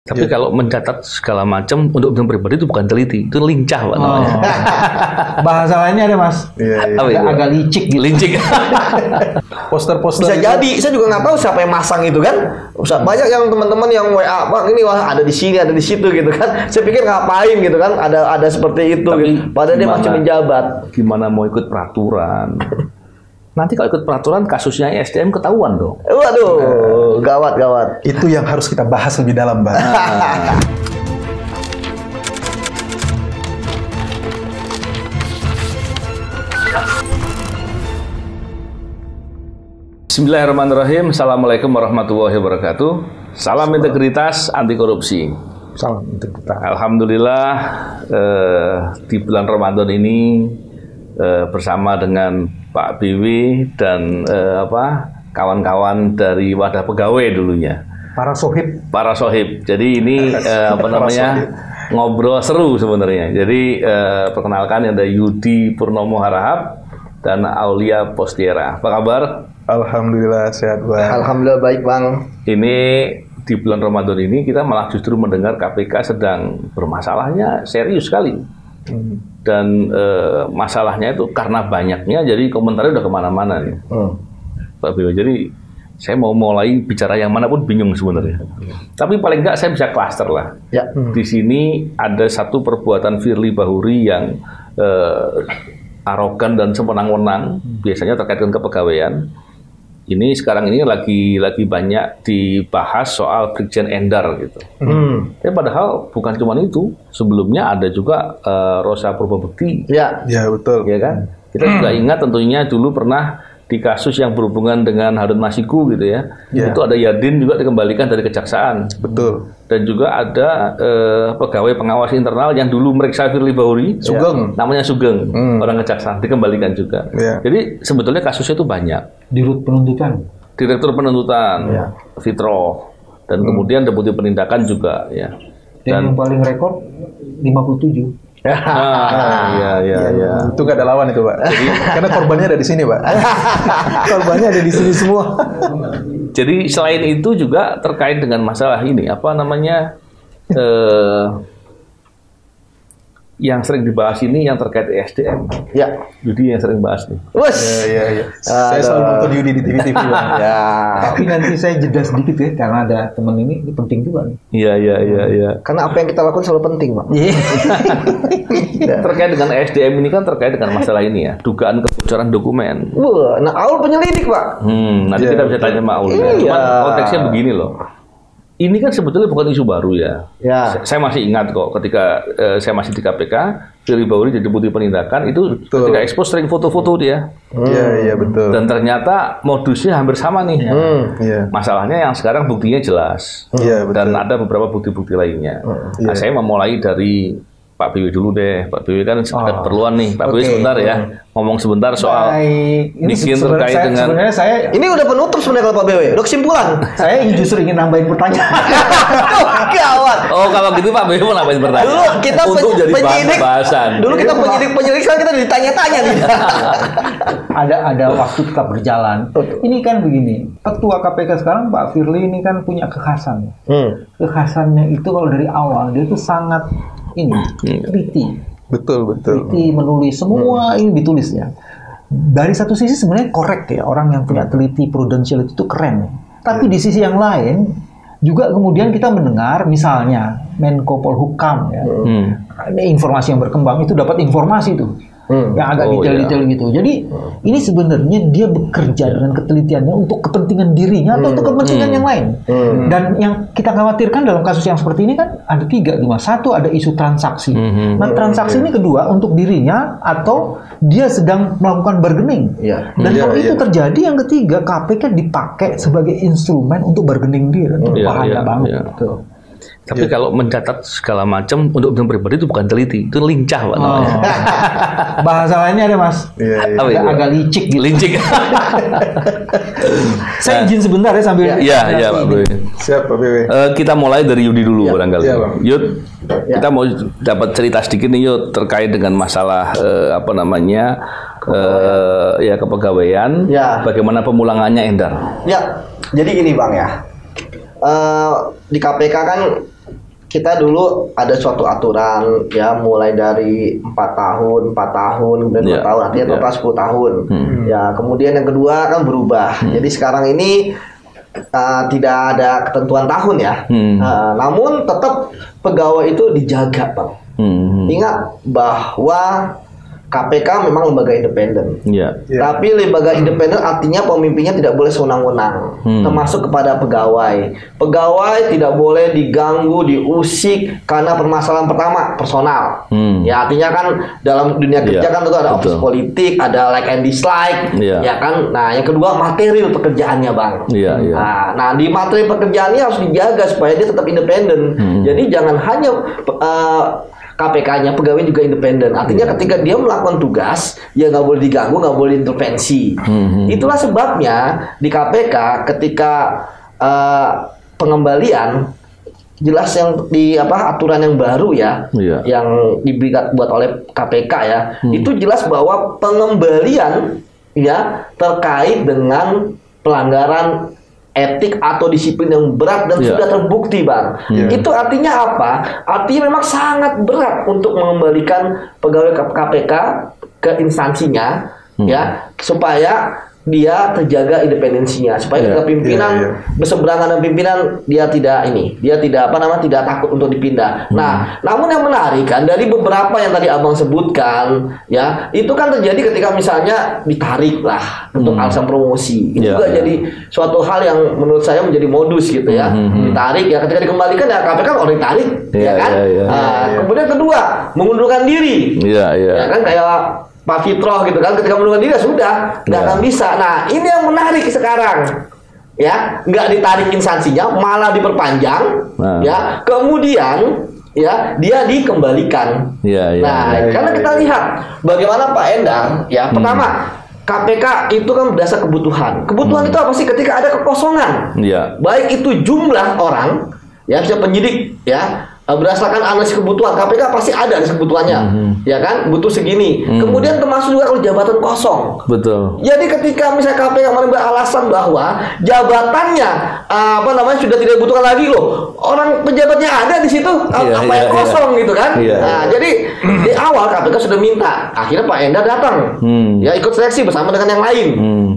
Tapi kalau mencatat segala macam untuk kepentingan pribadi itu bukan teliti, itu lincah Pak namanya. Bahasa lainnya ada Mas. Agak licik gitu. Lincik. Poster-poster Bisa jadi, saya juga nggak tahu siapa yang masang itu kan. Banyak yang teman-teman yang WA, Bang ini wah ada di sini, ada di situ gitu kan. Saya pikir ngapain gitu kan, ada seperti itu. Gitu. Padahal dia masih menjabat. Gimana mau ikut peraturan? Nanti kalau ikut peraturan kasusnya SDM ketahuan dong. Waduh, gawat. itu yang harus kita bahas lebih dalam, Bang. Bismillahirrahmanirrahim. Assalamualaikum warahmatullahi wabarakatuh. Salam integritas anti korupsi. Salam integritas. Alhamdulillah di bulan Ramadan ini bersama dengan Pak BW dan kawan-kawan dari wadah pegawai dulunya. Para sohib. Jadi ini ngobrol seru sebenarnya. Jadi perkenalkan ada Yudi Purnomo Harahap dan Aulia Postiera. Apa kabar? Alhamdulillah sehat, Bang. Alhamdulillah baik, Bang. Ini di bulan Ramadan ini kita malah justru mendengar KPK sedang bermasalahnya serius sekali. Dan masalahnya itu karena banyaknya, jadi komentarnya udah kemana-mana nih, Pak Bimo. Jadi saya mau mulai bicara yang mana pun bingung sebenarnya. Tapi paling nggak saya bisa klaster lah. Ya. Di sini ada satu perbuatan Firly Bahuri yang arogan dan sewenang-wenang, biasanya terkait dengan kepegawaian. Ini sekarang ini lagi banyak dibahas soal Brigjen Endar gitu. Ya padahal bukan cuma itu, sebelumnya ada juga Rosa Purbabekti. Ya betul. Ya kan? Kita juga ingat tentunya dulu pernah di kasus yang berhubungan dengan Harun Masiku gitu ya. Itu ada Yadin juga dikembalikan dari kejaksaan. Betul. Dan juga ada pegawai pengawas internal yang dulu meriksa Firly Bahuri, Sugeng. namanya Sugeng, orang kejaksaan, dikembalikan juga. Jadi sebetulnya kasusnya itu banyak. Dirut penuntutan. Direktur penuntutan, Fitro, dan kemudian deputi penindakan juga, ya. Dan yang paling rekor 57. Iya. Itu gak ada lawan itu, Pak. Jadi, karena korbannya ada di sini, Pak. Korbannya ada di sini semua. Jadi selain itu juga terkait dengan masalah ini, yang sering dibahas ini yang terkait SDM. Ya. Yudi yang sering bahas nih. Iya. Saya selalu nonton Yudi di TV-TV. Tapi nanti saya jeda sedikit ya, karena ada teman ini penting juga nih. Iya. Karena apa yang kita lakukan selalu penting, Pak. Terkait dengan SDM ini kan terkait dengan masalah ini ya, dugaan kebocoran dokumen. Wah, nah Aul penyelidik, Pak. Nanti kita bisa tanya sama Aul. Cuman konteksnya begini loh. Ini kan sebetulnya bukan isu baru ya. Saya masih ingat kok ketika saya masih di KPK, Firly Bahuri jadi deputi penindakan itu ketika ekspos sering foto-foto dia. Iya betul. Dan ternyata modusnya hampir sama nih. Masalahnya yang sekarang buktinya jelas. Dan ada beberapa bukti-bukti lainnya. Nah, saya memulai dari Pak BW dulu deh. Pak BW kan ada keperluan nih. Pak BW sebentar ya. Ngomong sebentar soal bikin terkait dengan... Sebenarnya saya... Ini udah penutup sebenarnya kalau Pak BW. Udah kesimpulan. Saya justru ingin nambahin pertanyaan. Gawat. Oh, kalau gitu Pak BW mau nambahin pertanyaan. Dulu kita untuk jadi bahasan. Dulu kita penyidik, sekarang kita ditanya-tanya nih. Ada waktu tetap berjalan. Ini kan begini. Ketua KPK sekarang Pak Firly ini kan punya kekhasan. Kekhasannya itu kalau dari awal dia itu sangat teliti. Betul. Teliti menulis semua ini ditulisnya. Dari satu sisi sebenarnya korek ya, orang yang punya teliti prudensial itu keren. Tapi di sisi yang lain juga kemudian kita mendengar misalnya Menko Polhukam ya, informasi yang berkembang itu dapat informasi tuh. Yang agak detail-detail gitu. Jadi ini sebenarnya dia bekerja dengan ketelitiannya untuk kepentingan dirinya atau untuk kepentingan yang lain. Dan yang kita khawatirkan dalam kasus yang seperti ini kan ada 3. Satu ada isu transaksi. Nah transaksi ini kedua untuk dirinya atau dia sedang melakukan bargaining. Dan kalau itu terjadi yang ketiga KPK dipakai sebagai instrumen untuk bargaining dia. Bahaya banget. Tapi kalau mencatat segala macam untuk kepentingan pribadi itu bukan teliti, itu lincah Pak namanya. Bahasa lainnya ada Mas. Agak licik gitu. Lincik. Saya izin sebentar ya sambil. Iya Pak BW. Siap Pak BW. Kita mulai dari Yudi dulu barangkali. Yud, kita mau dapat cerita sedikit nih Yud terkait dengan masalah kepegawaian. Bagaimana pemulangannya Endar? Ya, jadi gini Bang ya. Di KPK kan kita dulu ada suatu aturan ya mulai dari 4 tahun, kemudian 2 tahun, artinya total 10 tahun. Ya, kemudian yang kedua kan berubah. Jadi sekarang ini tidak ada ketentuan tahun ya. Namun tetap pegawai itu dijaga, Bang. Ingat bahwa KPK memang lembaga independen. Tapi lembaga independen artinya pemimpinnya tidak boleh sewenang-wenang, termasuk kepada pegawai. Pegawai tidak boleh diganggu, diusik karena permasalahan pertama personal. Ya, artinya kan dalam dunia kerja kan tentu ada office politik, ada like and dislike, ya kan. Nah, yang kedua material pekerjaannya, Bang. Nah, di materi pekerjaannya harus dijaga supaya dia tetap independen. Jadi jangan hanya KPK-nya, pegawai juga independen. Artinya ketika dia melakukan tugas, ya nggak boleh diganggu, nggak boleh intervensi. Itulah sebabnya di KPK ketika pengembalian, jelas yang di aturan yang baru ya, yang dibuat oleh KPK ya, itu jelas bahwa pengembalian ya terkait dengan pelanggaran etik atau disiplin yang berat dan sudah terbukti, Bang. Itu artinya apa? Artinya memang sangat berat untuk mengembalikan pegawai KPK ke instansinya, ya, supaya dia terjaga independensinya, supaya ketika pimpinan berseberangan dengan pimpinan dia tidak tidak takut untuk dipindah. Nah, namun yang menarik kan dari beberapa yang tadi Abang sebutkan, ya, itu kan terjadi ketika misalnya ditarik lah untuk alasan promosi. Itu juga jadi suatu hal yang menurut saya menjadi modus gitu ya. Ditarik ya, ketika dikembalikan ya KPK kan orang ditarik, ya kan. Kemudian kedua, mengundurkan diri. Ya kan kayak Pak Fitroh gitu kan, ketika mengundurkan diri sudah nggak akan bisa. Nah, ini yang menarik sekarang, ya, nggak ditarik instansinya, malah diperpanjang, ya, kemudian ya dia dikembalikan. Karena kita lihat bagaimana Pak Endar, ya, pertama KPK itu kan berdasar kebutuhan. Kebutuhan itu apa sih? Ketika ada kekosongan, baik itu jumlah orang, ya, bisa penyidik, ya, berdasarkan analisis kebutuhan, KPK pasti ada analisis kebutuhannya, ya kan, butuh segini. Kemudian termasuk juga kalau jabatan kosong. Betul. Jadi ketika misalnya KPK kemarin beralasan bahwa jabatannya sudah tidak dibutuhkan lagi loh, orang pejabatnya ada di situ, yang kosong gitu kan. Nah, jadi di awal KPK sudah minta, akhirnya Pak Endar datang, ya, ikut seleksi bersama dengan yang lain.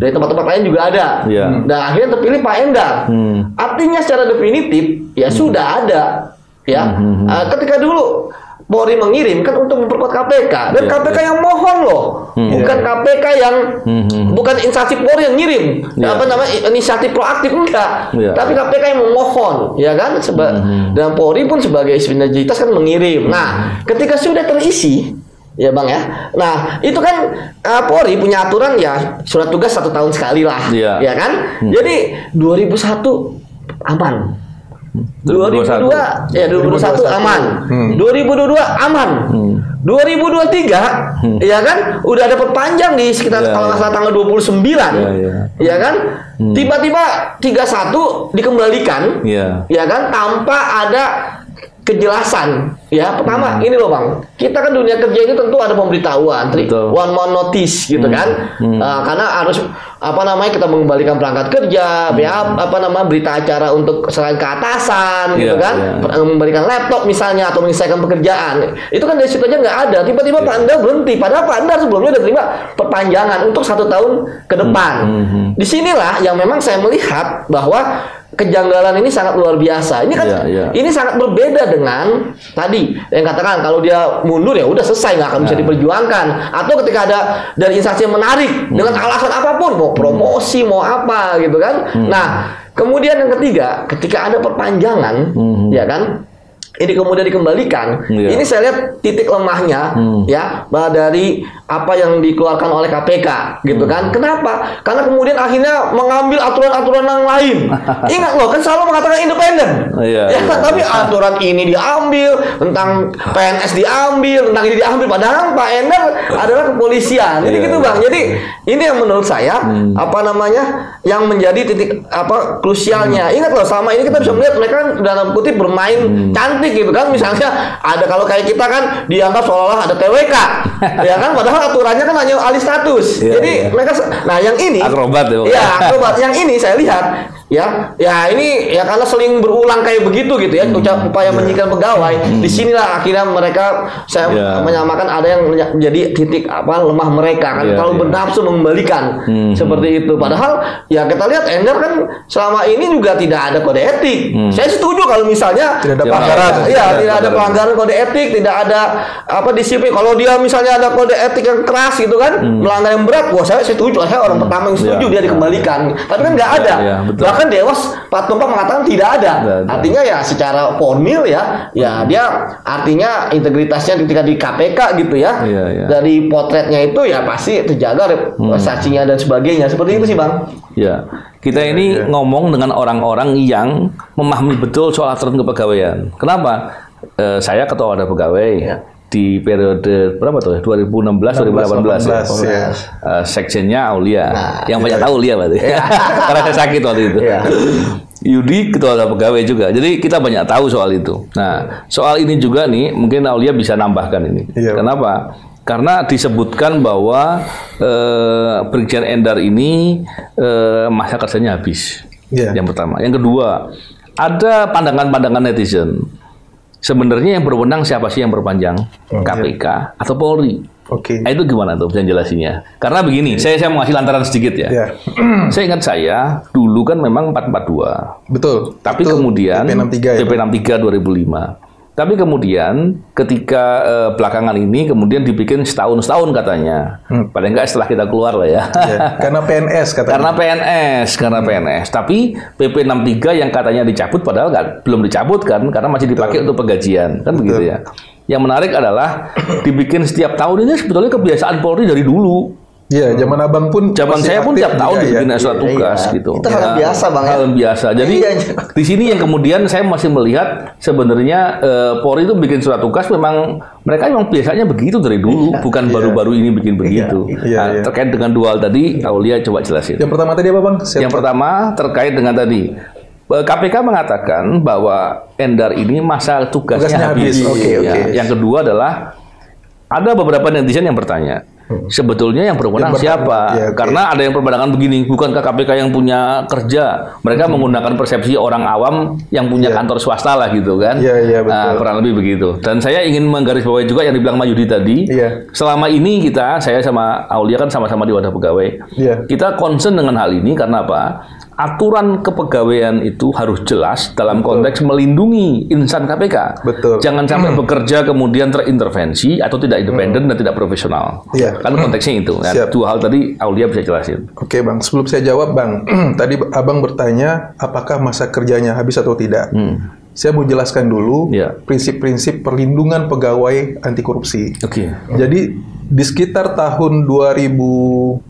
Dari tempat-tempat lain juga ada. Dan akhirnya terpilih Pak Endar. Artinya secara definitif ya sudah ada. Ya, ketika dulu Polri mengirim kan untuk memperkuat KPK dan KPK yang mohon loh, bukan KPK yang bukan instansi Polri yang ngirim, inisiatif proaktif enggak, tapi KPK yang memohon, ya kan, dan Polri pun sebagai sinergitas kan mengirim. Nah, ketika sudah terisi, ya Bang ya, nah itu kan Polri punya aturan ya surat tugas 1 tahun sekali lah, ya kan, jadi 2001 aman. 2022 aman. 2022 aman. 2023 ya kan udah ada perpanjang di sekitar kalau nggak salah tanggal 29 ya kan, tiba-tiba 31 dikembalikan, ya kan, tanpa ada kejelasan. Ya, pertama ini loh Bang, kita kan dunia kerja ini tentu ada pemberitahuan, one month notice gitu kan, karena harus kita mengembalikan perangkat kerja, berita acara untuk selain ke atasan gitu kan, memberikan laptop misalnya atau menyelesaikan pekerjaan, itu kan dari situ aja nggak ada. Tiba-tiba Pak Endar berhenti, padahal Pak Endar sebelumnya udah terima perpanjangan untuk 1 tahun ke depan. Disinilah yang memang saya melihat bahwa kejanggalan ini sangat luar biasa. Ini kan ini sangat berbeda dengan tadi yang katakan kalau dia mundur ya udah selesai, nggak akan bisa diperjuangkan. Atau ketika ada dari instansi yang menarik dengan alasan apapun, mau promosi mau apa gitu kan. Nah, kemudian yang ketiga, ketika ada perpanjangan, ya kan, ini kemudian dikembalikan. Ini saya lihat titik lemahnya ya dari apa yang dikeluarkan oleh KPK gitu kan. Kenapa? Karena kemudian akhirnya mengambil aturan-aturan yang lain. Ingat loh, kan selalu mengatakan independen. Tapi aturan ini diambil, tentang PNS diambil, tentang ini diambil, padahal Pak Endar adalah kepolisian. Jadi gitu Bang. Jadi ini yang menurut saya yang menjadi titik krusialnya. Ingat loh, selama ini kita bisa melihat mereka kan dalam kutip bermain cantik gitu kan, misalnya ada kalau kayak kita kan dianggap seolah-olah ada TWK ya kan, padahal aturannya kan hanya alih status. Jadi mereka, nah yang ini akrobat ya. Akrobat. Yang ini saya lihat ya ini ya karena sering berulang kayak begitu gitu ya, upaya menyingkirkan pegawai. Disinilah akhirnya mereka menyamakan ada yang menjadi titik lemah mereka kan, kalau bernafsu mengembalikan seperti itu. Padahal ya kita lihat Endar kan selama ini juga tidak ada kode etik. Saya setuju kalau misalnya tidak ada pelanggaran, tidak ada pelanggaran kode etik, tidak ada disiplin. Kalau dia misalnya ada kode etik yang keras gitu kan, melanggar yang berat, saya setuju. Saya orang pertama yang setuju dia dikembalikan. Tapi kan nggak ada. Bahkan Dewas Pak Tumpak mengatakan tidak ada. Artinya ya secara formil ya dia artinya integritasnya ketika di KPK gitu ya. Dari potretnya itu ya pasti terjaga prestasinya dan sebagainya. Seperti itu sih Bang. Ya, kita ini ngomong dengan orang-orang yang memahami betul soal aturan kepegawaian. Kenapa? Saya ketua wadah pegawai di periode berapa tuh? 2016-2018 ya. Sekjennya Aulia. Yang banyak tahu Aulia berarti. Karena saya sakit waktu itu. Yudi ketua wadah pegawai juga. Jadi kita banyak tahu soal itu. Nah, soal ini juga nih mungkin Aulia bisa nambahkan ini. Kenapa? Karena disebutkan bahwa Brigjen Endar ini masa kerjanya habis. Yang pertama. Yang kedua, ada pandangan-pandangan netizen. Sebenarnya yang berwenang siapa sih yang berpanjang? KPK atau Polri? Nah, itu gimana tuh penjelasannya? Karena begini, saya mau ngasih lantaran sedikit ya. Saya ingat dulu kan memang 442. Betul. Tapi kemudian PP63 2005. Tapi kemudian ketika belakangan ini kemudian dibikin setahun katanya. Paling enggak setelah kita keluar lah ya. Karena PNS katanya. Karena PNS. Tapi PP 63 yang katanya dicabut padahal belum dicabut kan karena masih dipakai untuk penggajian. Kan begitu ya. Yang menarik adalah dibikin setiap tahun ini sebetulnya kebiasaan Polri dari dulu. Iya, zaman abang pun, zaman saya pun tiap tahun dibikin surat tugas gitu. Itu hal biasa bang. Hal biasa. Jadi di sini yang kemudian saya masih melihat sebenarnya Polri itu bikin surat tugas mereka memang biasanya begitu dari dulu, bukan baru-baru ini bikin begitu. Terkait dengan dual tadi, Aulia coba jelasin. Yang pertama tadi apa bang? Yang pertama terkait dengan tadi. KPK mengatakan bahwa Endar ini masa tugasnya habis. Yang kedua adalah ada beberapa netizen yang bertanya. Sebetulnya yang berwenang siapa? Karena ada yang berpandangan begini, bukankah KPK yang punya kerja? Mereka menggunakan persepsi orang awam yang punya kantor swasta lah gitu kan? Betul. Kurang lebih begitu. Dan saya ingin menggarisbawahi juga yang dibilang Mayudi tadi. Selama ini saya sama Aulia kan sama-sama di wadah pegawai. Kita concern dengan hal ini karena apa? Aturan kepegawaian itu harus jelas dalam konteks melindungi insan KPK. Jangan sampai bekerja kemudian terintervensi atau tidak independen dan tidak profesional. Kan konteksnya itu. Nah, dua hal tadi Aulia bisa jelasin. Oke bang, sebelum saya jawab bang, tadi abang bertanya apakah masa kerjanya habis atau tidak. Saya mau jelaskan dulu prinsip-prinsip perlindungan pegawai anti korupsi. Jadi di sekitar tahun 2010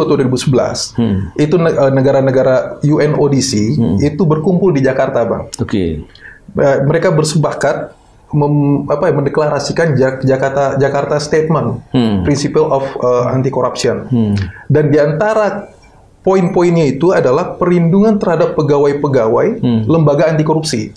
atau 2011 itu negara-negara UNODC itu berkumpul di Jakarta bang. Mereka bersepakat mendeklarasikan Jakarta Statement Principle of Anti Corruption dan diantara poin-poinnya itu adalah perlindungan terhadap pegawai-pegawai lembaga anti korupsi.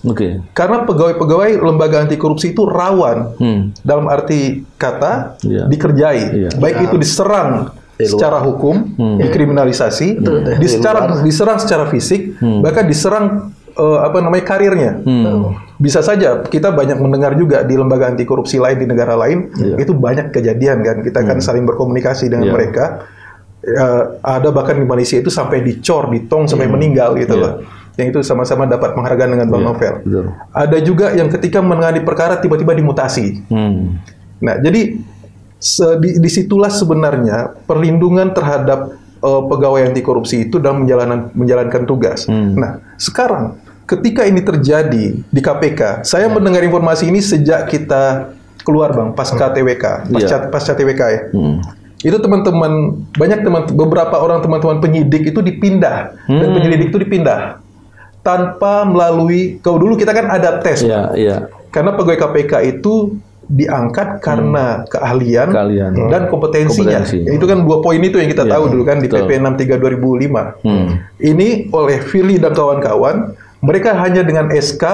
Karena pegawai-pegawai lembaga anti korupsi itu rawan dalam arti kata dikerjai, baik itu diserang secara hukum, dikriminalisasi, diserang secara fisik, bahkan diserang karirnya. Bisa saja kita banyak mendengar juga di lembaga anti korupsi lain di negara lain itu banyak kejadian kan, kita kan saling berkomunikasi dengan mereka. Ada bahkan di Malaysia itu sampai dicor, ditong sampai meninggal gitu loh. Yang itu sama-sama dapat penghargaan dengan Bang Novel. Ada juga yang ketika menangani perkara tiba-tiba dimutasi. Nah, jadi disitulah sebenarnya perlindungan terhadap pegawai anti korupsi itu dalam menjalankan tugas. Nah, sekarang ketika ini terjadi di KPK, saya mendengar informasi ini sejak kita keluar bang, pasca TWK, pasca TWK ya. Itu beberapa orang teman-teman penyidik itu dipindah dan penyelidik itu dipindah tanpa melalui. Kalau dulu kita kan ada tes, karena pegawai KPK itu diangkat karena keahlian dan kompetensinya. Itu kan dua poin itu yang kita tahu dulu kan di PP 63 2005. Ini oleh Firly dan kawan-kawan, mereka hanya dengan SK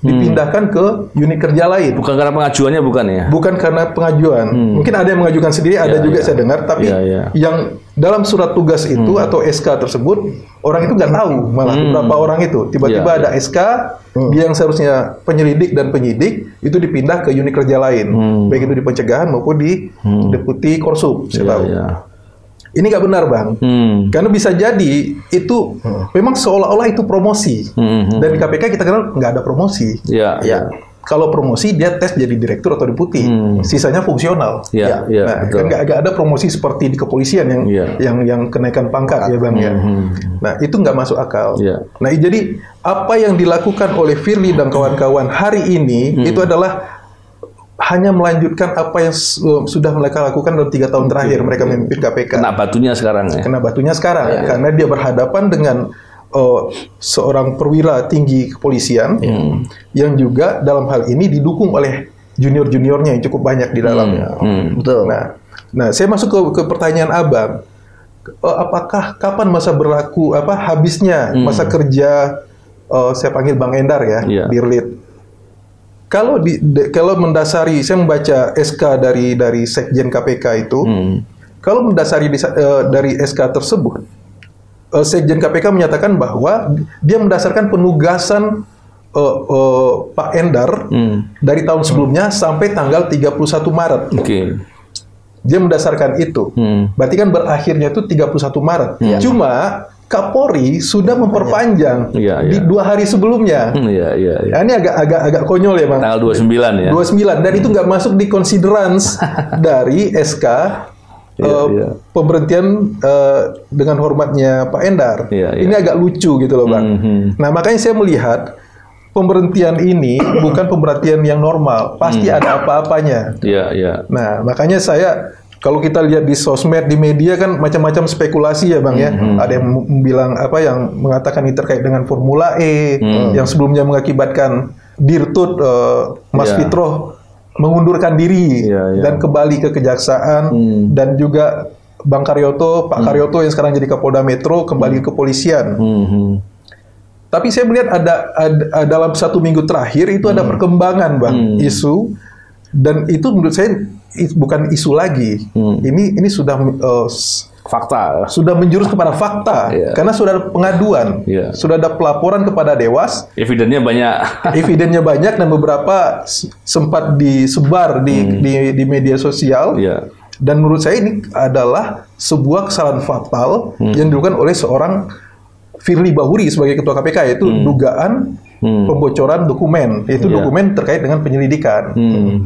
dipindahkan ke unit kerja lain. Bukan karena pengajuannya, bukan ya? Bukan karena pengajuan. Mungkin ada yang mengajukan sendiri, ada juga saya dengar. Tapi yang dalam surat tugas itu atau SK tersebut orang itu nggak tahu malah beberapa orang itu tiba-tiba ada SK dia yang seharusnya penyelidik dan penyidik itu dipindah ke unit kerja lain baik itu di pencegahan maupun di deputi Korsub saya tahu. Ini nggak benar Bang, karena bisa jadi itu memang seolah-olah itu promosi dan di KPK kita kenal nggak ada promosi. Kalau promosi dia tes jadi direktur atau deputi, sisanya fungsional. Nah, kan nggak ada promosi seperti di kepolisian yang kenaikan pangkat ya Bang ya. Nah itu nggak masuk akal. Nah jadi apa yang dilakukan oleh Firly dan kawan-kawan hari ini itu adalah hanya melanjutkan apa yang sudah mereka lakukan dalam 3 tahun terakhir mereka memimpin KPK. Kena batunya sekarang ya. Kena batunya sekarang karena dia berhadapan dengan seorang perwira tinggi kepolisian yang juga dalam hal ini didukung oleh junior-juniornya yang cukup banyak di dalamnya. Betul. Nah, saya masuk ke pertanyaan Abang. Apakah kapan masa berlaku habisnya masa kerja saya panggil Bang Endar ya, Dirlit. Kalau mendasari saya membaca SK dari Sekjen KPK itu, kalau mendasari dari SK tersebut Sekjen KPK menyatakan bahwa dia mendasarkan penugasan Pak Endar dari tahun sebelumnya sampai tanggal 31 Maret. Dia mendasarkan itu. Berarti kan berakhirnya itu 31 Maret. Cuma Kapolri sudah memperpanjang di 2 hari sebelumnya. Ini agak konyol ya Bang. Tanggal 29 ya. 29 dan itu nggak masuk di considerance dari SK pemberhentian dengan hormatnya Pak Endar. Ini agak lucu gitu loh Bang. Nah makanya saya melihat pemberhentian ini bukan pemberhentian yang normal, pasti ada apa-apanya. Nah makanya saya kalau kita lihat di sosmed, di media kan macam-macam spekulasi ya Bang ya. Ada yang bilang yang mengatakan ini terkait dengan Formula E yang sebelumnya mengakibatkan Dirtut Mas Fitroh mengundurkan diri dan kembali ke kejaksaan dan juga Bang Karyoto, Pak Karyoto yang sekarang jadi Kapolda Metro kembali ke kepolisian. Tapi saya melihat ada dalam 1 minggu terakhir itu ada perkembangan Bang isu dan itu menurut saya bukan isu lagi. Ini sudah fakta, sudah menjurus kepada fakta karena sudah ada pengaduan, sudah ada pelaporan kepada Dewas, evidennya banyak dan beberapa sempat disebar di media sosial dan menurut saya ini adalah sebuah kesalahan fatal yang dilakukan oleh seorang Firly Bahuri sebagai Ketua KPK yaitu dugaan pembocoran dokumen, yaitu dokumen terkait dengan penyelidikan.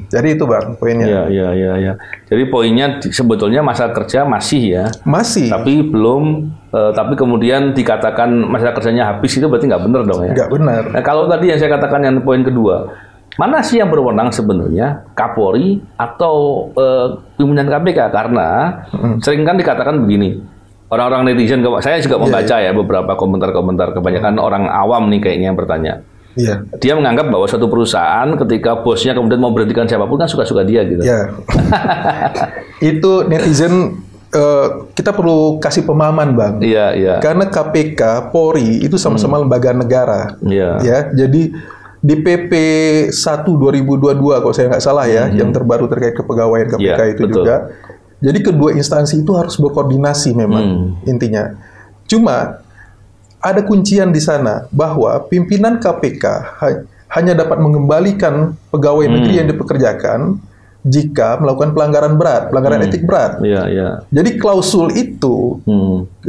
Jadi itu Bang poinnya. Jadi poinnya sebetulnya masa kerja masih. Tapi belum. Tapi kemudian dikatakan masa kerjanya habis itu berarti nggak benar dong ya? Nggak benar. Nah kalau tadi yang saya katakan yang poin kedua, mana sih yang berwenang sebenarnya Kapolri atau pimpinan KPK? Karena sering kan dikatakan begini. Orang-orang netizen, saya juga membaca beberapa komentar-komentar, kebanyakan orang awam nih kayaknya yang bertanya. Dia menganggap bahwa suatu perusahaan ketika bosnya kemudian mau berhentikan siapapun kan suka-suka dia gitu. Itu netizen kita perlu kasih pemahaman Bang. Karena KPK, Polri itu sama-sama lembaga negara. Jadi di PP 1 2022 kalau saya nggak salah yang terbaru terkait kepegawaian KPK itu betul. Juga. Jadi kedua instansi itu harus berkoordinasi memang intinya. Cuma ada kuncian di sana bahwa pimpinan KPK hanya dapat mengembalikan pegawai negeri yang dipekerjakan jika melakukan pelanggaran berat, pelanggaran etik berat. Jadi klausul itu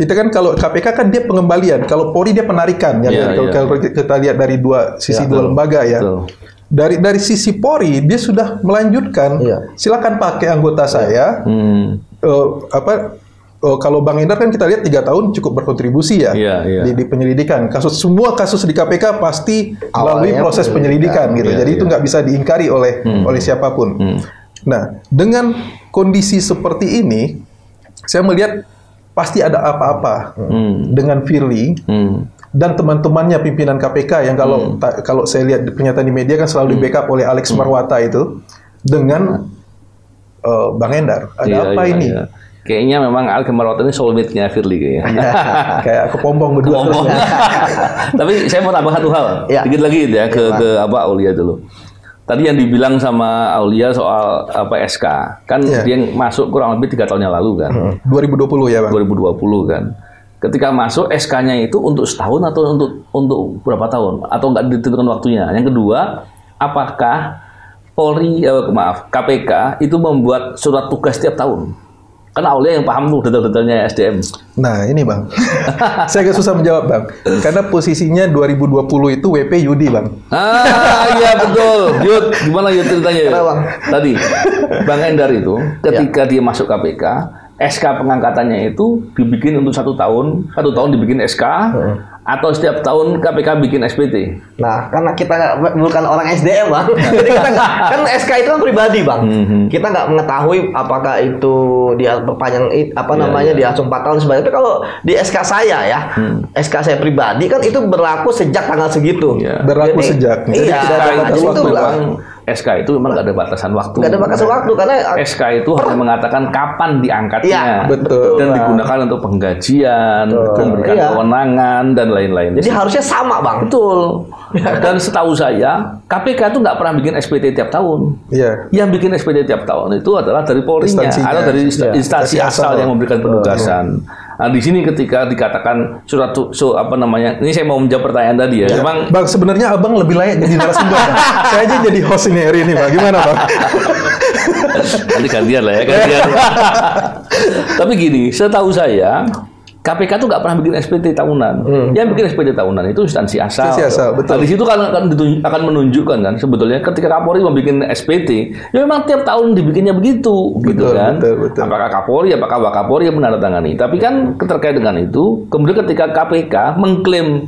kan kalau KPK kan dia pengembalian, kalau Polri dia penarikan. Kalau kita lihat dari dua sisi dua lembaga Dari sisi Polri dia sudah melanjutkan. Silakan pakai anggota saya. Kalau Bang Endar kan kita lihat 3 tahun cukup berkontribusi di penyelidikan. Semua kasus di KPK pasti melalui proses penyelidikan gitu. Jadi itu nggak bisa diingkari oleh siapapun. Nah, dengan kondisi seperti ini, saya melihat pasti ada apa-apa dengan Firly. Dan teman-temannya pimpinan KPK yang kalau saya lihat pernyataan di media kan selalu di backup oleh Alex Marwata itu dengan Bang Endar. Ada apa ini? Kayaknya memang Alex Marwata ini soulmate-nya Firly kayaknya. Kayak kepompong berdua. Tapi saya mau tambah satu hal. Dikit lagi ke Aulia dulu. tadi yang dibilang sama Aulia soal SK, kan dia masuk kurang lebih 3 tahun yang lalu kan. 2020 ya Bang. 2020 kan. Ketika masuk SK-nya itu untuk setahun atau untuk berapa tahun? Atau nggak ditentukan waktunya? Yang kedua, apakah KPK itu membuat surat tugas setiap tahun? Karena Aulia yang paham tuh detail-detailnya SDM. Nah ini Bang, saya agak susah menjawab Bang. Karena posisinya 2020 itu WP Yudi Bang. Iya betul. Yud, gimana Yud ceritanya ya? Bang? Tadi, Bang Endar itu ketika dia masuk KPK, SK pengangkatannya itu dibikin untuk 1 tahun dibikin SK, atau setiap tahun KPK bikin SPT. Nah, karena kita bukan orang SDM Bang, jadi kita kan SK itu kan pribadi Bang. Kita nggak mengetahui apakah itu dia perpanjang dia langsung 4 tahun sebenarnya. Tapi kalau di SK saya ya, SK saya pribadi kan itu berlaku sejak tanggal segitu. Berlaku sejak. Jadi tidak ada batas waktu Bang. SK itu memang nggak ada batasan waktu. Nggak ada batasan waktu karena SK itu hanya mengatakan kapan diangkatnya, betul. Dan digunakan untuk penggajian, memberikan kewenangan dan lain-lain. Jadi harusnya sama Bang. Betul. Dan setahu saya KPK itu nggak pernah bikin SPT tiap tahun. Yang bikin SPT tiap tahun itu adalah dari Polri-nya atau dari instansi asal yang memberikan penugasan. Nah, di sini ketika dikatakan ini saya mau menjawab pertanyaan tadi ya. Bang, sebenarnya Abang lebih layak jadi narasumber. Saya aja jadi host ini hari ini, Bang. Gimana, Bang? Nanti gantian lah ya, Tapi gini, setahu saya KPK tuh nggak pernah bikin SPT tahunan. Yang bikin SPT tahunan itu instansi asal. Betul. Nah, di situ kan akan menunjukkan kan sebetulnya ketika Kapolri membikin SPT, ya memang tiap tahun dibikinnya begitu, gitu kan? Betul. Apakah Kapolri, apakah Wakapolri yang menandatangani? Tapi kan terkait dengan itu, kemudian ketika KPK mengklaim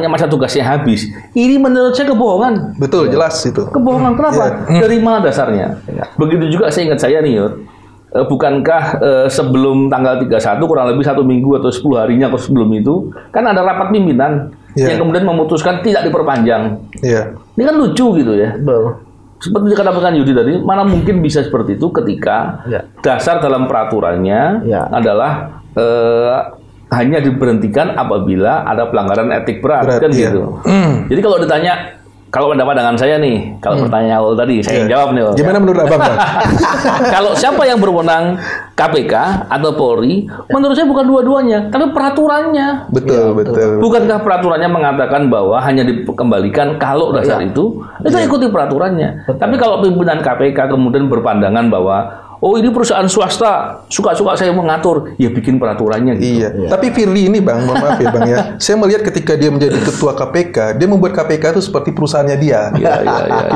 masa tugasnya habis, ini menurut saya kebohongan. Betul, jelas itu. Kebohongan kenapa? Dari mana dasarnya? Begitu juga saya ingat saya nih, Yud. Bukankah sebelum tanggal 31 kurang lebih 1 minggu atau 10 harinya atau sebelum itu kan ada rapat pimpinan yang kemudian memutuskan tidak diperpanjang. Ini kan lucu gitu ya. Seperti dikatakan Yudi tadi, mana mungkin bisa seperti itu ketika dasar dalam peraturannya adalah hanya diberhentikan apabila ada pelanggaran etik berat kan gitu. Jadi kalau ditanya, kalau pandangan saya nih, kalau pertanyaan awal tadi, saya yang jawab nih. Gimana menurut Abang? Kalau siapa yang berwenang, KPK atau Polri, menurut saya bukan dua-duanya, tapi peraturannya. Betul. Bukankah peraturannya mengatakan bahwa hanya dikembalikan kalau dasar itu ikuti peraturannya. Tapi kalau pimpinan KPK kemudian berpandangan bahwa ini perusahaan swasta, suka-suka saya mengatur, ya bikin peraturannya gitu. Tapi Firly ini Bang, maaf ya Bang ya, saya melihat ketika dia menjadi ketua KPK, dia membuat KPK itu seperti perusahaannya dia.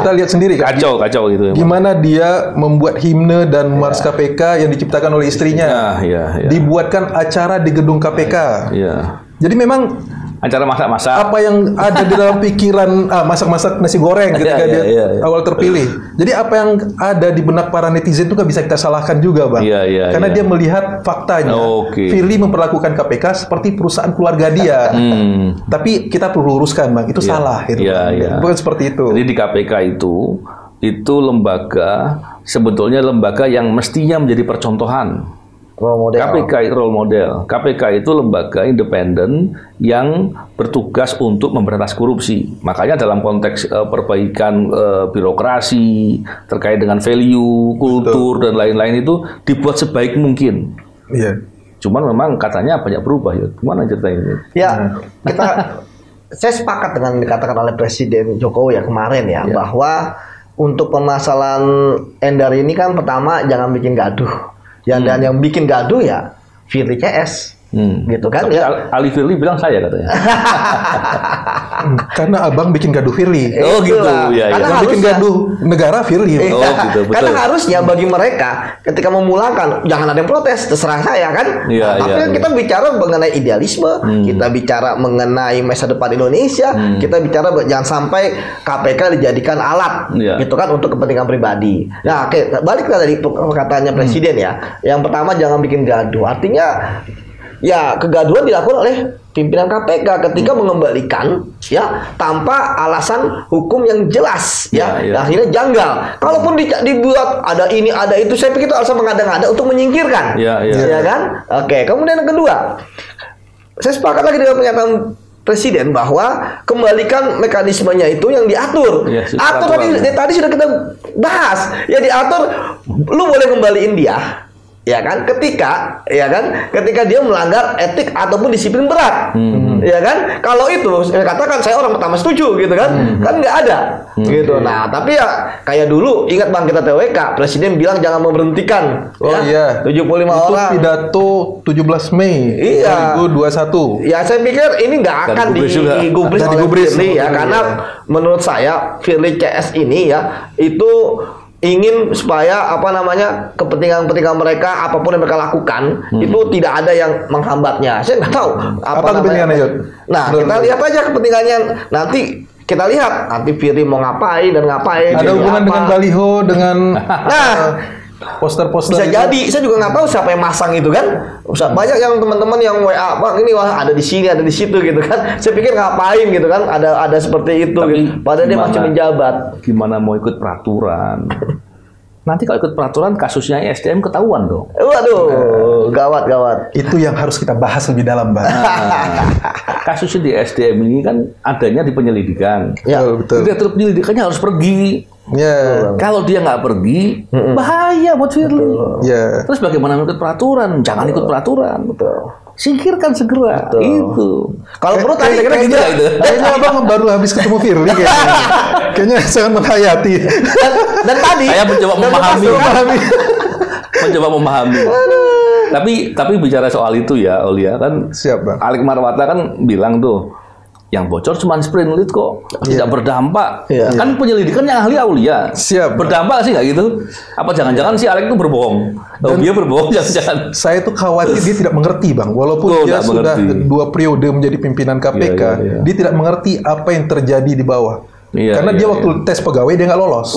Kita lihat sendiri kan. Kacau gitu. Gimana dia membuat himne dan mars KPK yang diciptakan oleh istrinya. Dibuatkan acara di gedung KPK. Jadi memang acara masak-masak. Apa yang ada di dalam pikiran masak-masak nasi goreng ketika dia awal terpilih. Jadi apa yang ada di benak para netizen itu kan bisa kita salahkan juga, Bang. Karena dia melihat faktanya. Firly memperlakukan KPK seperti perusahaan keluarga dia. Tapi kita perlu luruskan, Bang. Itu salah. Bukan seperti itu. Jadi di KPK itu lembaga, sebetulnya lembaga yang mestinya menjadi percontohan. KPK role model. KPK itu lembaga independen yang bertugas untuk memberantas korupsi. Makanya dalam konteks perbaikan birokrasi terkait dengan value, kultur dan lain-lain itu dibuat sebaik mungkin. Cuman memang katanya banyak berubah ya. Gimana ceritanya? Saya sepakat dengan dikatakan oleh Presiden Jokowi kemarin bahwa untuk permasalahan Endar ini kan pertama jangan bikin gaduh. Dan yang bikin gaduh ya Firly CS gitu kan. Tapi Ali Firly bilang saya katanya. Karena Abang bikin gaduh Firly. Gitu. Karena bikin gaduh negara Firly. Gitu. Karena harusnya bagi mereka ketika memulangkan jangan ada yang protes, terserah saya kan. Tapi kita bicara mengenai idealisme, kita bicara mengenai masa depan Indonesia, kita bicara jangan sampai KPK dijadikan alat gitu kan untuk kepentingan pribadi. Nah, balik tadi perkataannya Presiden Yang pertama jangan bikin gaduh. Artinya kegaduhan dilakukan oleh pimpinan KPK ketika mengembalikan tanpa alasan hukum yang jelas akhirnya janggal. Kalaupun dibuat ada ini ada itu, saya pikir itu alasan mengada-ngada untuk menyingkirkan. Kan? Kemudian yang kedua, saya sepakat lagi dengan pernyataan Presiden bahwa kembalikan mekanismenya itu yang diatur. Ya, atur tadi sudah kita bahas. Ya diatur, lu boleh kembaliin dia. Ya kan, ketika dia melanggar etik ataupun disiplin berat, ya kan, kalau itu saya katakan saya orang pertama setuju gitu kan, kan nggak ada, gitu. Nah, tapi ya kayak dulu ingat Bang kita TWK, Presiden bilang jangan memberhentikan, 75 itu orang. Pidato 17 Mei 2021. Ya saya pikir ini nggak akan digubris oleh Firly ya, karena menurut saya Firly CS ini ya itu ingin supaya kepentingan mereka apapun yang mereka lakukan itu tidak ada yang menghambatnya. Saya nggak tahu apa kepentingannya. Nah, kita lihat aja kepentingannya. Nanti kita lihat nanti Firly mau ngapain dan ngapain. Ada hubungan dengan baliho, dengan poster-poster. Bisa jadi. Saya juga nggak tahu siapa yang masang itu kan. Banyak yang teman-teman yang WA, Bang ini wah ada di sini, ada di situ gitu kan. Saya pikir ngapain gitu kan. Ada seperti itu. Gitu. Padahal dia masih menjabat. Gimana mau ikut peraturan? Nanti kalau ikut peraturan kasusnya SDM ketahuan dong. Waduh, gawat. Itu yang harus kita bahas lebih dalam, Bang. Kasusnya di SDM ini kan adanya di penyelidikan. Ya, betul. Direktur penyelidikannya harus pergi. Ya. Kalau dia nggak pergi, bahaya buat Firly. Ya. Terus bagaimana ikut peraturan? Jangan ikut peraturan. Betul. Singkirkan segera. Itu. Kalau perlu tadi kayaknya Abang baru habis ketemu Firly kayaknya. Kayaknya sangat menghayati. Dan tadi saya mencoba memahami. Tapi bicara soal itu ya, Aulia kan. Siap, Bang. Alik Marwata kan bilang tuh, yang bocor cuma sprint lead kok, tidak berdampak. Kan penyelidikan yang ahli Aulia. Siap. Berdampak sih nggak gitu? Apa jangan-jangan si Alik itu berbohong? Dia berbohong jangan-jangan. Saya tuh khawatir dia tidak mengerti, Bang. Walaupun dia sudah 2 periode menjadi pimpinan KPK, dia tidak mengerti apa yang terjadi di bawah. Karena dia waktu tes pegawai dia nggak lolos.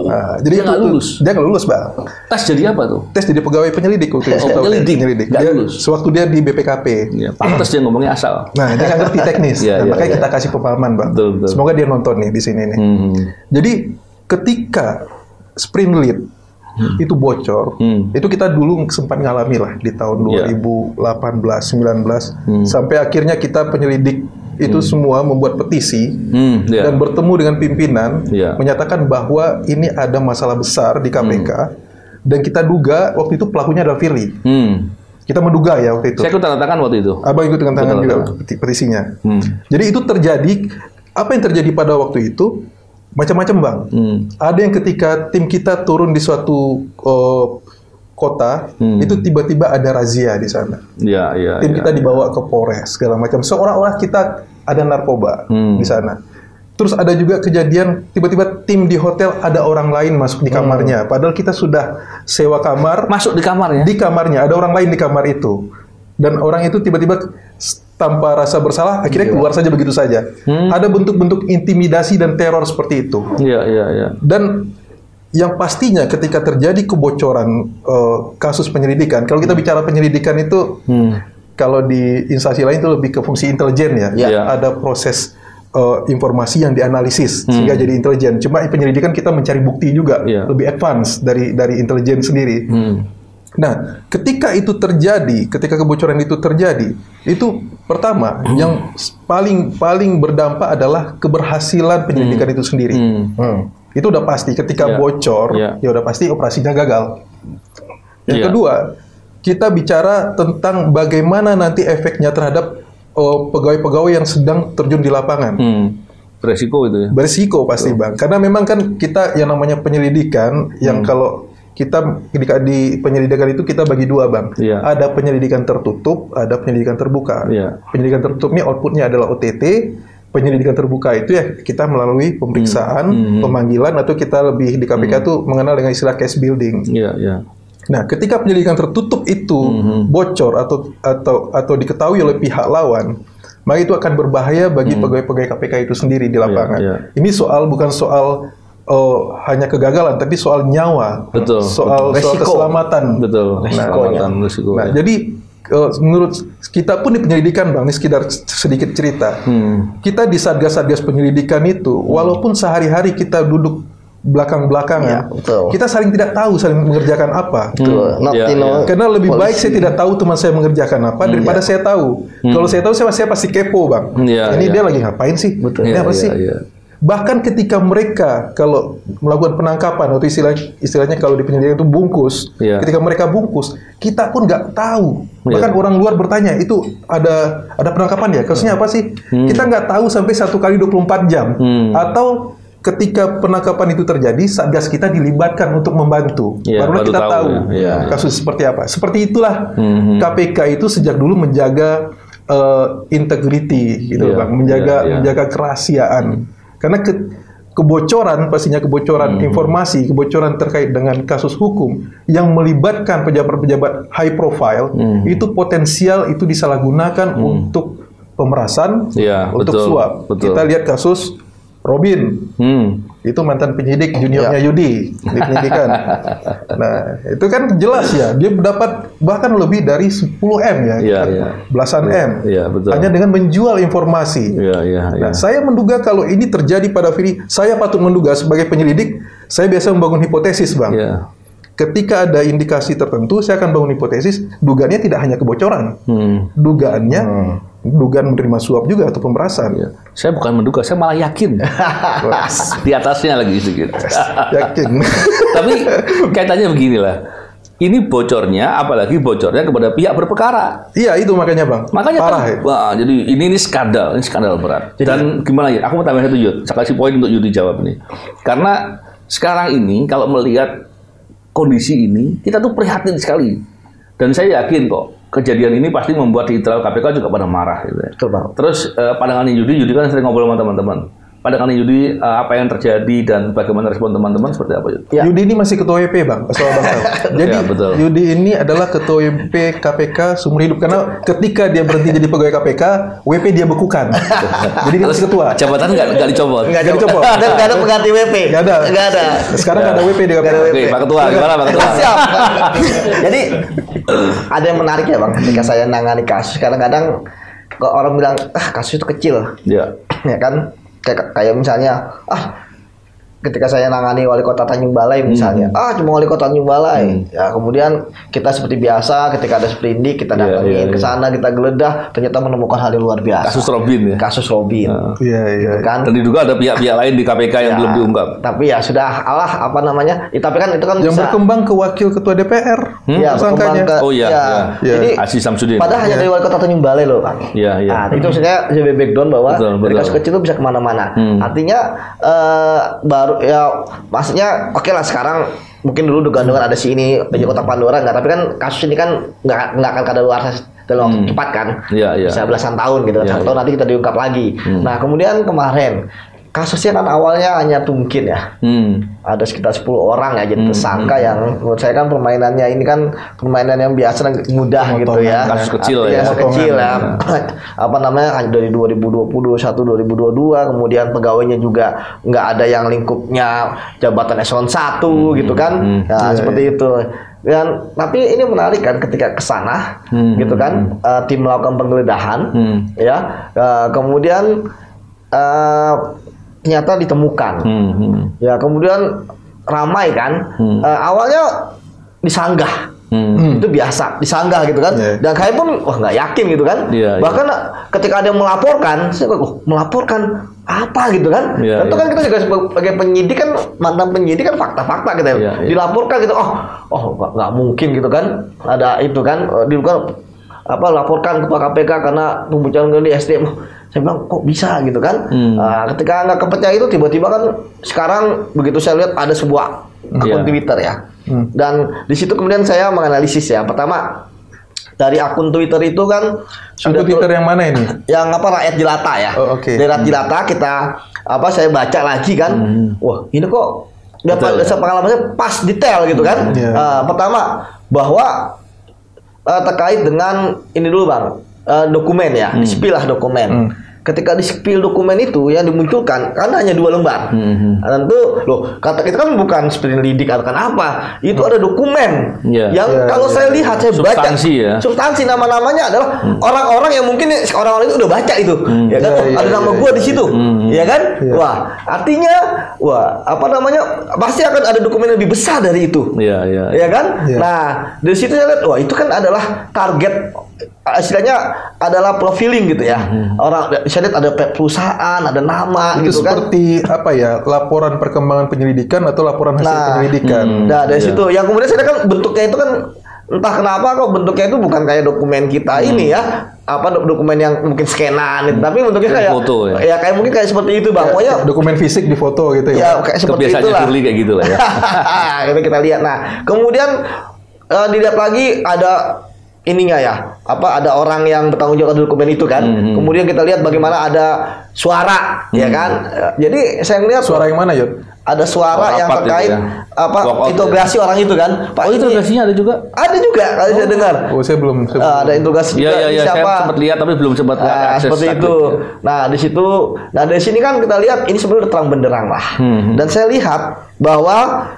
Nah, jadi dia nggak lulus. Dia nggak lulus, Bang. Tes jadi apa tuh? Tes jadi pegawai penyelidik waktu itu. Penyelidik. Dia sewaktu dia di BPKP. Pantes dia ngomongnya asal. Nah, dia nggak ngerti teknis. Makanya kita kasih pemahaman, Bang. Betul. Semoga dia nonton nih di sini nih. Jadi ketika sprint lead itu bocor, itu kita dulu sempat ngalami lah di tahun 2018, 19, sampai akhirnya kita penyelidik itu semua membuat petisi dan bertemu dengan pimpinan menyatakan bahwa ini ada masalah besar di KPK dan kita duga waktu itu pelakunya adalah Firly. Kita menduga ya waktu itu. Saya ikut tanda tangan waktu itu. Abang ikut dengan tangan juga petisinya. Jadi itu terjadi. Apa yang terjadi pada waktu itu? Macam-macam, Bang. Ada yang ketika tim kita turun di suatu kota, itu tiba-tiba ada razia di sana. Tim kita dibawa ke Polres, segala macam. Seolah-olah kita ada narkoba di sana. Terus ada juga kejadian, tiba-tiba tim di hotel ada orang lain masuk di kamarnya. Padahal kita sudah sewa kamar. Masuk di kamarnya? Di kamarnya, ada orang lain di kamar itu. Dan orang itu tiba-tiba tanpa rasa bersalah, akhirnya keluar saja begitu saja. Ada bentuk-bentuk intimidasi dan teror seperti itu. Dan yang pastinya ketika terjadi kebocoran kasus penyelidikan, kalau kita bicara penyelidikan itu, kalau di instansi lain itu lebih ke fungsi intelijen ya. Ada proses informasi yang dianalisis sehingga jadi intelijen. Cuma penyelidikan kita mencari bukti juga, lebih advance dari intelijen sendiri. Nah, ketika itu terjadi, ketika kebocoran itu terjadi, itu pertama yang paling berdampak adalah keberhasilan penyelidikan itu sendiri. Itu udah pasti. Ketika bocor, ya udah pasti operasinya gagal. Yang kedua, kita bicara tentang bagaimana nanti efeknya terhadap pegawai-pegawai yang sedang terjun di lapangan. Beresiko itu ya? Beresiko pasti, Bang. Karena memang kan kita yang namanya penyelidikan, yang kalau kita di penyelidikan itu kita bagi dua, Bang. Ada penyelidikan tertutup, ada penyelidikan terbuka. Penyelidikan tertutup ini outputnya adalah OTT. Penyelidikan terbuka itu ya kita melalui pemeriksaan, pemanggilan, atau kita lebih di KPK itu mengenal dengan istilah case building. Nah, ketika penyelidikan tertutup itu bocor atau diketahui oleh pihak lawan, maka itu akan berbahaya bagi pegawai-pegawai KPK itu sendiri di lapangan. Ini bukan soal hanya kegagalan, tapi soal nyawa, soal keselamatan. Resiko. Nah, jadi menurut kita pun di penyelidikan, Bang, ini sekedar sedikit cerita. Kita di satgas-satgas penyelidikan itu, walaupun sehari-hari kita duduk belakang-belakangan, kita saling tidak tahu saling mengerjakan apa. Karena lebih baik saya tidak tahu teman saya mengerjakan apa daripada saya tahu. Kalau saya tahu, saya pasti kepo, Bang. Ini dia lagi ngapain sih? Ini apa sih? Bahkan ketika mereka kalau melakukan penangkapan atau istilahnya kalau di penyelidikan itu bungkus, ketika mereka bungkus, kita pun nggak tahu. Bahkan orang luar bertanya, itu ada penangkapan ya? Kasusnya apa sih? Kita nggak tahu sampai 1 kali 24 jam. Atau ketika penangkapan itu terjadi, Satgas kita dilibatkan untuk membantu. Barulah kita tahu kasus seperti apa. Seperti itulah KPK itu sejak dulu menjaga integrity, gitu, Bang, menjaga kerahasiaan. Karena kebocoran, pastinya kebocoran informasi, kebocoran terkait dengan kasus hukum yang melibatkan pejabat-pejabat high profile, itu potensial itu disalahgunakan untuk pemerasan, untuk suap. Kita lihat kasus Robin, itu mantan penyidik juniornya Yudi di penyidikan. Nah, itu kan jelas ya, dia dapat bahkan lebih dari 10M belasan M, hanya dengan menjual informasi. Nah, saya menduga kalau ini terjadi pada Firly, saya patut menduga sebagai penyelidik, saya biasa membangun hipotesis, Bang. Ketika ada indikasi tertentu, saya akan bangun hipotesis, dugaannya tidak hanya kebocoran, dugaannya dugaan menerima suap juga atau pemerasan. Saya bukan menduga, saya malah yakin. Di atasnya lagi sedikit. Yakin. Tapi kaitannya beginilah. Ini bocornya, apalagi bocornya kepada pihak berperkara. Iya, itu makanya, Bang. Makanya parah, kan, wah, jadi ini skandal berat. Dan gimana ya? Aku mau tambah satu, Yud. Saya kasih poin untuk Yudi jawab ini. Karena sekarang ini kalau melihat kondisi ini, kita tuh prihatin sekali. Dan saya yakin kok, kejadian ini pasti membuat di internal KPK juga pada marah. Gitu ya. Terus pandangannya Yudi kan sering ngobrol sama teman-teman. Pandangannya Yudi, apa yang terjadi dan bagaimana respon teman-teman seperti apa, Yudi? Yudi ini masih ketua WP, Bang. Asal Bang tahu. Jadi Yudi ini adalah ketua WP KPK seumur hidup. Karena ketika dia berhenti jadi pegawai KPK, WP dia bekukan. Jadi dia masih ketua. Jabatan nggak dicopot? Nggak dicopot. Nggak ada pengganti WP? Nggak ada. Sekarang nggak ada WP di KPK. Oke, Pak Ketua, gimana Pak Ketua? Siap. Jadi ada yang menarik ya, Bang. Ketika saya nangani kasus, kadang-kadang orang bilang, kasus itu kecil. Ya kan? Kayak misalnya, ketika saya nangani wali kota Tanjung Balai misalnya, cuma wali kota Tanjung Balai. Ya, kemudian kita seperti biasa, ketika ada sprindik kita datangin ke sana, kita geledah, ternyata menemukan hal yang luar biasa. Kasus Robin ya. Kasus Robin. Iya. Kan? Dan diduga ada pihak-pihak lain di KPK yang belum diungkap. Tapi ya sudah, apa namanya? Tapi kan itu kan yang bisa berkembang ke wakil ketua DPR. Ya, berkembang ke. Jadi Aziz Samsudin. Padahal hanya dari wali kota Tanjung Balai loh, Bang. Iya. Nah, itu saya background bahwa dari kasus kecil itu bisa kemana-mana. Artinya baru ya, maksudnya oke lah sekarang mungkin dulu dugaan-dugaan ada si ini di Kota Pandora tapi kan kasus ini kan nggak akan kadaluarsa dalam waktu cepat kan, bisa belasan tahun gitu, 1 tahun nanti kita diungkap lagi. Nah kemudian kemarin kasusnya kan awalnya hanya mungkin ya, ada sekitar 10 orang ya jadi tersangka yang menurut saya kan permainannya ini kan permainan yang biasa dan mudah gitu ya, kasus kecil ya. Apa namanya dari 2021 2022 kemudian pegawainya juga nggak ada yang lingkupnya jabatan eselon 1 gitu kan, seperti itu. Dan tapi ini menarik kan ketika kesana gitu kan, tim melakukan penggeledahan kemudian ternyata ditemukan. Ya kemudian ramai kan. Awalnya disanggah. Itu biasa disanggah gitu kan. Dan saya pun nggak yakin gitu kan. Bahkan ketika ada yang melaporkan, saya melaporkan apa gitu kan. Tentu kan kita juga sebagai penyidik kan, mantan penyidik kan fakta-fakta gitu dilaporkan gitu. Nggak mungkin gitu kan. Ada itu kan laporkan kepada KPK karena pembicaraan di SDM. Saya bilang kok bisa gitu kan. Ketika nggak kepercaya itu tiba-tiba kan sekarang begitu saya lihat ada sebuah akun Twitter ya. Dan di situ kemudian saya menganalisis ya. Pertama dari akun Twitter itu kan sudah Twitter yang mana ini? Yang rakyat jelata ya. Dari rakyat jelata kita saya baca lagi kan. Wah, ini kok pengalamannya pas detail gitu kan. Pertama bahwa terkait dengan ini dulu Bang. Dokumen ya, spill lah dokumen. ketika di spill dokumen itu yang dimunculkan kan hanya 2 lembar. Nah, tentu loh, kata kita kan bukan sprindik atau kan apa, itu ada dokumen yang kalau saya lihat, saya baca substansi nama-namanya adalah orang-orang yang mungkin orang-orang itu udah baca itu, ya kan? Ada nama gua di situ, ya kan? Wah, artinya, apa namanya, pasti akan ada dokumen yang lebih besar dari itu, ya kan? Nah, dari situ saya lihat, wah itu kan adalah target, istilahnya adalah profiling gitu ya. Orang saya lihat ada perusahaan, ada nama itu gitu kan. Seperti apa ya, laporan perkembangan penyelidikan atau laporan hasil penyelidikan. Nah, dari situ yang kemudian saya lihat kan bentuknya itu kan entah kenapa kok bentuknya itu bukan kayak dokumen kita ini ya, apa dokumen yang mungkin scanan itu, tapi bentuknya kayak foto ya kayak mungkin kayak seperti itu Bang. Pokoknya dokumen fisik di foto gitu ya. Ya kayak seperti itu lah. Firly kayak gitu lah ya. Kita lihat. Nah, kemudian dilihat lagi ada ininya ya, apa ada orang yang bertanggung jawab atas dokumen itu kan. Kemudian kita lihat bagaimana ada suara, ya kan. Jadi saya melihat suara yang mana, Yud? ada suara yang terkait apa interogasi orang itu kan. Pak, interogasinya ada juga? Ada juga kalau saya dengar. Oh, saya belum. Ada interogasi juga. Iya, siapa? saya sempat lihat tapi belum sempat akses. Seperti itu. Nah, di situ, nah dari sini kan kita lihat ini sebenarnya terang benderang lah. Dan saya lihat bahwa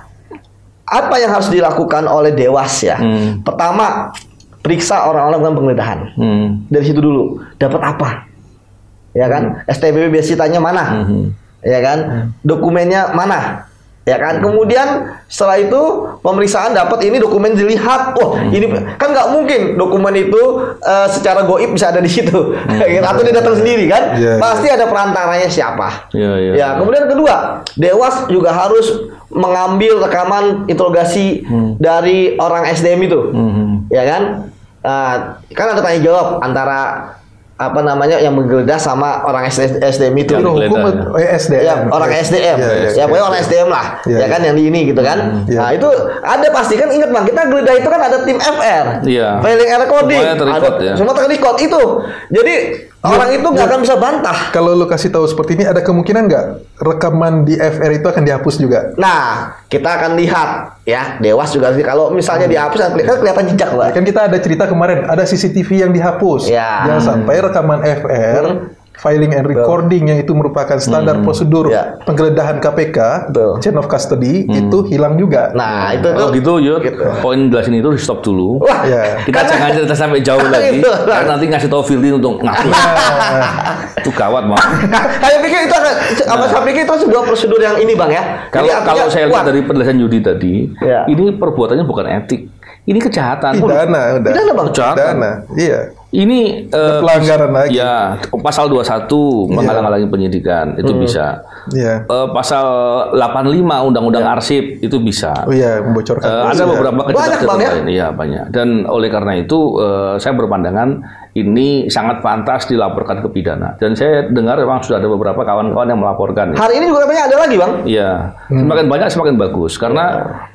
apa yang harus dilakukan oleh Dewas ya. Pertama, periksa orang-orang dengan penggeledahan. Dari situ dulu, dapat apa? Ya kan? STBB biasanya mana? Ya kan? Dokumennya mana? Ya kan? Kemudian setelah itu pemeriksaan dapat ini dokumen dilihat. Wah, ini kan nggak mungkin dokumen itu secara goib bisa ada di situ. Atau dia datang sendiri kan? Pasti ada perantaranya siapa. Ya, kemudian kedua, Dewas juga harus mengambil rekaman interogasi dari orang SDM itu. Ya kan? Kan ada tanya jawab antara apa namanya yang menggeledah sama orang SDM itu. Hukum SDM. Ya, orang SDM. Ya, pokoknya orang SDM lah. Ya kan yang di ini gitu kan. Nah, itu ada pasti kan, ingat Bang, kita geledah itu kan ada tim FR. Filing and recording. Semua terrecord itu. Jadi orang itu nggak akan bisa bantah. Kalau lu kasih tahu seperti ini, ada kemungkinan nggak rekaman di FR itu akan dihapus juga? Nah, kita akan lihat ya, Dewas juga sih. Kalau misalnya dihapus, kan kelihatan jejak, Pak. Kan kita ada cerita kemarin, ada CCTV yang dihapus. Jangan sampai rekaman FR, filing and recording yang itu merupakan standar prosedur penggeledahan KPK, chain of custody, itu hilang juga. Nah, itu kalau gitu, poin jelasin itu di stop dulu. Wah, kita jangan cerita sampai jauh lagi. Karena nanti ngasih tahu Firly untuk ngaku. Itu gawat, Bang. Saya pikir itu saya pikir itu sebuah prosedur yang ini, Bang ya. Kalau saya lihat dari penjelasan Yudi tadi, ini perbuatannya bukan etik. Ini kejahatan. Pidana, udah. Pidana, Bang. Pidana, iya. Ini pelanggaran lagi. Ya, pasal 21 menghalang-halangi penyidikan itu bisa. Pasal 85 Undang-Undang Arsip itu bisa. Oh iya, membocorkan. Ada beberapa kejahatan lain. Iya, banyak. Dan oleh karena itu saya berpandangan ini sangat pantas dilaporkan ke pidana. Dan saya dengar memang sudah ada beberapa kawan-kawan yang melaporkan. Hari ini juga katanya ada lagi, Bang. Iya. Semakin banyak semakin bagus karena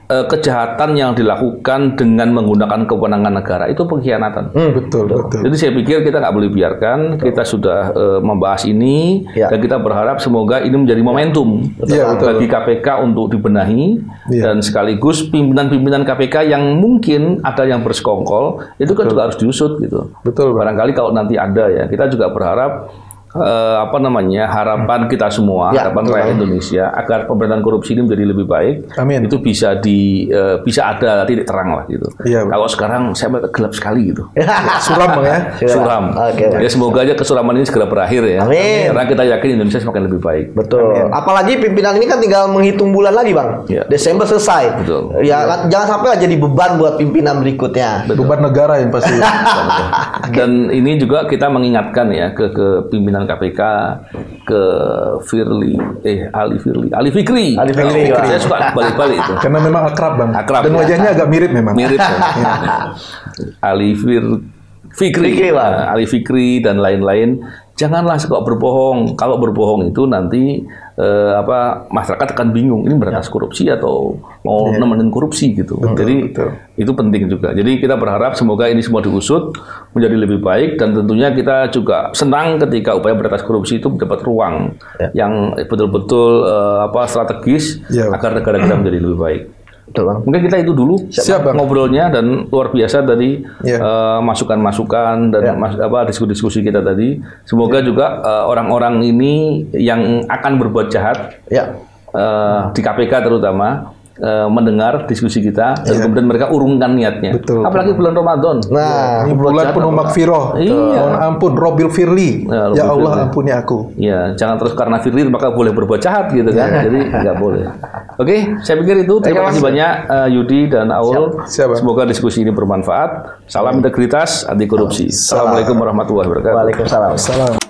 kejahatan yang dilakukan dengan menggunakan kewenangan negara itu pengkhianatan. Betul. Jadi saya pikir kita nggak boleh biarkan. Kita sudah membahas ini dan kita berharap semoga ini menjadi momentum bagi KPK untuk dibenahi dan sekaligus pimpinan-pimpinan KPK yang mungkin ada yang bersekongkol itu kan juga harus diusut gitu. Betul. Barangkali kalau nanti ada ya, kita juga berharap harapan kita semua, harapan rakyat Indonesia agar pemberantasan korupsi ini menjadi lebih baik. Amin. Itu bisa ada titik terang lah gitu. Kalau sekarang saya melihat gelap sekali gitu. Suram, Bang ya. Suram. Ya semoga aja kesuraman ini segera berakhir ya. Amin. Karena kita yakin Indonesia semakin lebih baik. Betul. Amin. Apalagi pimpinan ini kan tinggal menghitung bulan lagi, Bang. Desember selesai. Betul. Ya, jangan sampai jadi beban buat pimpinan berikutnya. Beban negara yang pasti. Dan ini juga kita mengingatkan ya ke pimpinan KPK, ke Ali Fikri. Saya suka balik-balik itu. Karena memang akrab, Bang. Dan wajahnya agak mirip memang. Mirip. Ali Fikri dan lain-lain. Janganlah suka berbohong. Kalau berbohong itu nanti masyarakat akan bingung. Ini berantas korupsi atau mau nemenin korupsi gitu. Jadi itu penting juga. Jadi kita berharap semoga ini semua diusut menjadi lebih baik dan tentunya kita juga senang ketika upaya berantas korupsi itu mendapat ruang yang betul-betul strategis agar negara kita menjadi lebih baik. Betul, Bang. Mungkin kita itu dulu Siap, Bang. ngobrolnya, dan luar biasa tadi masukan-masukan dan diskusi-diskusi kita tadi. Semoga juga orang-orang ini yang akan berbuat jahat di KPK terutama mendengar diskusi kita dan kemudian mereka urungkan niatnya. Betul. Apalagi bulan Ramadan. Nah, ini bulan penuh magfirah. Mohon ampun, Robil Firli. Ya Allah, ampuni aku. Ya, jangan terus karena Firli maka boleh berbuat jahat gitu kan. Jadi nggak boleh. Oke, saya pikir itu. Terima kasih banyak Yudi dan Aul. Semoga diskusi ini bermanfaat. Salam integritas, anti korupsi. Assalamualaikum warahmatullahi wabarakatuh. Waalaikumsalam.